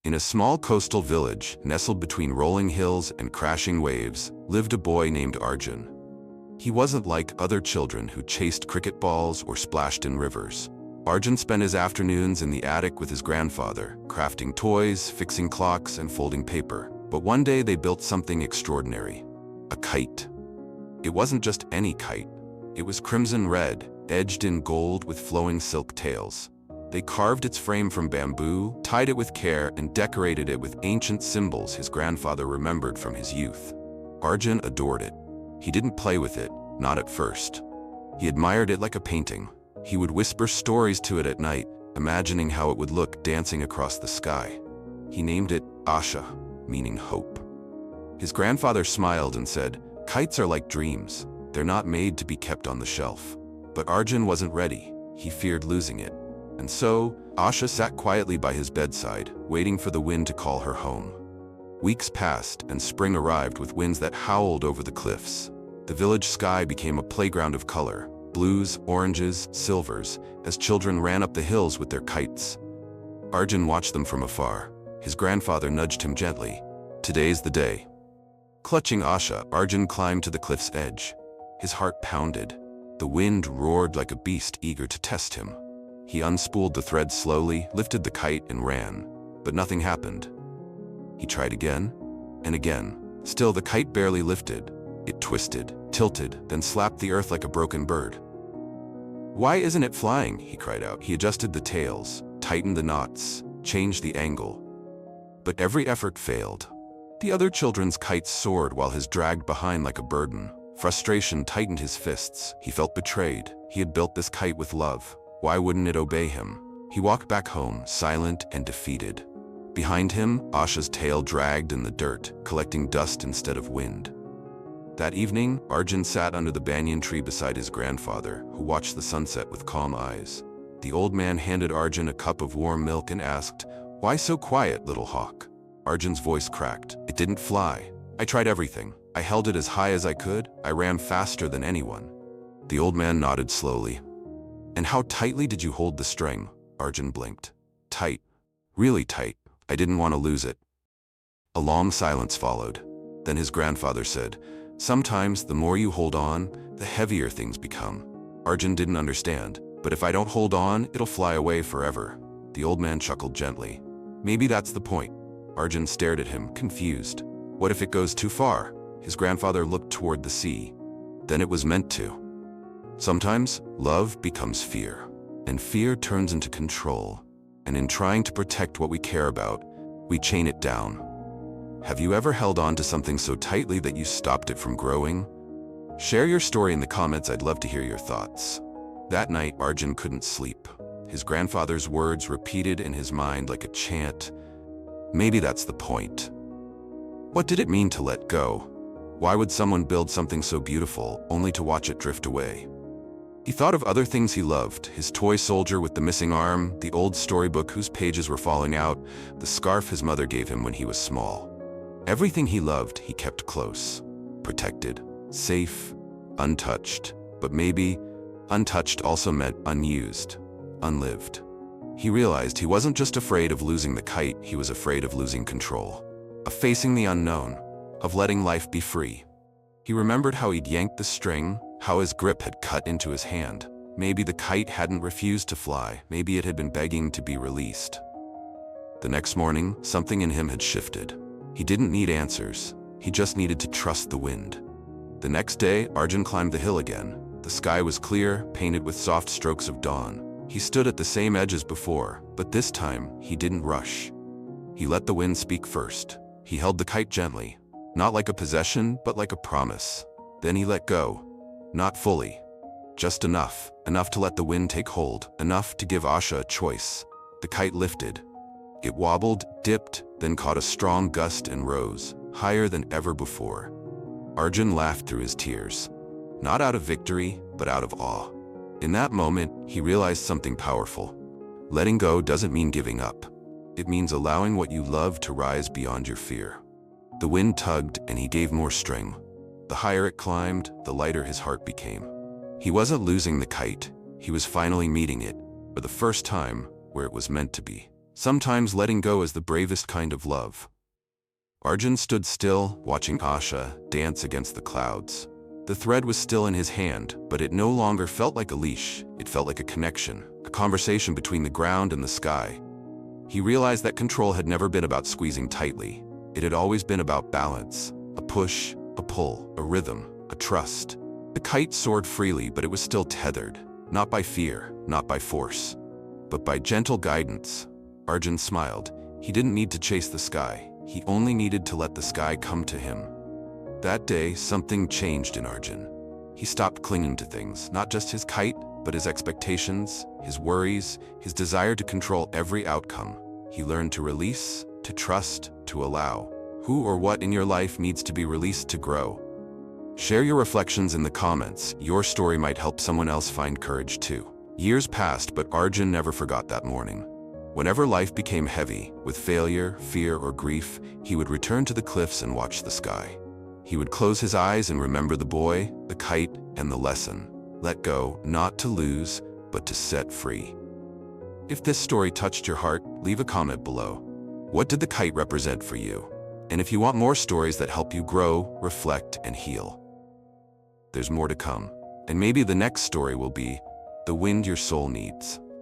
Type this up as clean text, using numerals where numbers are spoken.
In a small coastal village, nestled between rolling hills and crashing waves, lived a boy named Arjun. He wasn't like other children who chased cricket balls or splashed in rivers. Arjun spent his afternoons in the attic with his grandfather, crafting toys, fixing clocks, and folding paper. But one day they built something extraordinary: a kite. It wasn't just any kite. It was crimson red, edged in gold with flowing silk tails. They carved its frame from bamboo, tied it with care, and decorated it with ancient symbols his grandfather remembered from his youth. Arjun adored it. He didn't play with it, not at first. He admired it like a painting. He would whisper stories to it at night, imagining how it would look dancing across the sky. He named it Asha, meaning hope. His grandfather smiled and said, "Kites are like dreams. They're not made to be kept on the shelf." But Arjun wasn't ready. He feared losing it. And so, Asha sat quietly by his bedside, waiting for the wind to call her home. Weeks passed, and spring arrived with winds that howled over the cliffs. The village sky became a playground of color: blues, oranges, silvers, as children ran up the hills with their kites. Arjun watched them from afar. His grandfather nudged him gently. "Today's the day." Clutching Asha, Arjun climbed to the cliff's edge. His heart pounded. The wind roared like a beast eager to test him. He unspooled the thread slowly, lifted the kite, and ran. But nothing happened. He tried again and again. Still, the kite barely lifted. It twisted, tilted, then slapped the earth like a broken bird. "Why isn't it flying?" he cried out. He adjusted the tails, tightened the knots, changed the angle. But every effort failed. The other children's kites soared while his dragged behind like a burden. Frustration tightened his fists. He felt betrayed. He had built this kite with love. Why wouldn't it obey him? He walked back home, silent and defeated. Behind him, Asha's tail dragged in the dirt, collecting dust instead of wind. That evening, Arjun sat under the banyan tree beside his grandfather, who watched the sunset with calm eyes. The old man handed Arjun a cup of warm milk and asked, "Why so quiet, little hawk?" Arjun's voice cracked. "It didn't fly. I tried everything. I held it as high as I could. I ran faster than anyone." The old man nodded slowly. "And how tightly did you hold the string?" Arjun blinked. "Tight. Really tight. I didn't want to lose it." A long silence followed. Then his grandfather said, "Sometimes the more you hold on, the heavier things become." Arjun didn't understand. "But if I don't hold on, it'll fly away forever." The old man chuckled gently. "Maybe that's the point." Arjun stared at him, confused. "What if it goes too far?" His grandfather looked toward the sea. "Then it was meant to." Sometimes, love becomes fear, and fear turns into control. And in trying to protect what we care about, we chain it down. Have you ever held on to something so tightly that you stopped it from growing? Share your story in the comments. I'd love to hear your thoughts. That night, Arjun couldn't sleep. His grandfather's words repeated in his mind like a chant. Maybe that's the point. What did it mean to let go? Why would someone build something so beautiful only to watch it drift away? He thought of other things he loved: his toy soldier with the missing arm, the old storybook whose pages were falling out, the scarf his mother gave him when he was small. Everything he loved, he kept close, protected, safe, untouched. But maybe untouched also meant unused, unlived. He realized he wasn't just afraid of losing the kite, he was afraid of losing control, of facing the unknown, of letting life be free. He remembered how he'd yanked the string, how his grip had cut into his hand. Maybe the kite hadn't refused to fly. Maybe it had been begging to be released. The next morning, something in him had shifted. He didn't need answers. He just needed to trust the wind. The next day, Arjun climbed the hill again. The sky was clear, painted with soft strokes of dawn. He stood at the same edge as before, but this time, he didn't rush. He let the wind speak first. He held the kite gently, not like a possession, but like a promise. Then he let go. Not fully. Just enough. Enough to let the wind take hold. Enough to give Asha a choice. The kite lifted. It wobbled, dipped, then caught a strong gust and rose, higher than ever before. Arjun laughed through his tears. Not out of victory, but out of awe. In that moment, he realized something powerful. Letting go doesn't mean giving up. It means allowing what you love to rise beyond your fear. The wind tugged, and he gave more string. The higher it climbed, the lighter his heart became. He wasn't losing the kite. He was finally meeting it, for the first time, where it was meant to be. Sometimes letting go is the bravest kind of love. Arjun stood still, watching Asha dance against the clouds. The thread was still in his hand, but it no longer felt like a leash. It felt like a connection, a conversation between the ground and the sky. He realized that control had never been about squeezing tightly. It had always been about balance, a push, a pull, a rhythm, a trust. The kite soared freely, but it was still tethered, not by fear, not by force, but by gentle guidance. Arjun smiled. He didn't need to chase the sky. He only needed to let the sky come to him. That day, something changed in Arjun. He stopped clinging to things, not just his kite, but his expectations, his worries, his desire to control every outcome. He learned to release, to trust, to allow. Who or what in your life needs to be released to grow? Share your reflections in the comments. Your story might help someone else find courage too. Years passed, but Arjun never forgot that morning. Whenever life became heavy, with failure, fear, or grief, he would return to the cliffs and watch the sky. He would close his eyes and remember the boy, the kite, and the lesson. Let go, not to lose, but to set free. If this story touched your heart, leave a comment below. What did the kite represent for you? And if you want more stories that help you grow, reflect, and heal, there's more to come. And maybe the next story will be the wind your soul needs.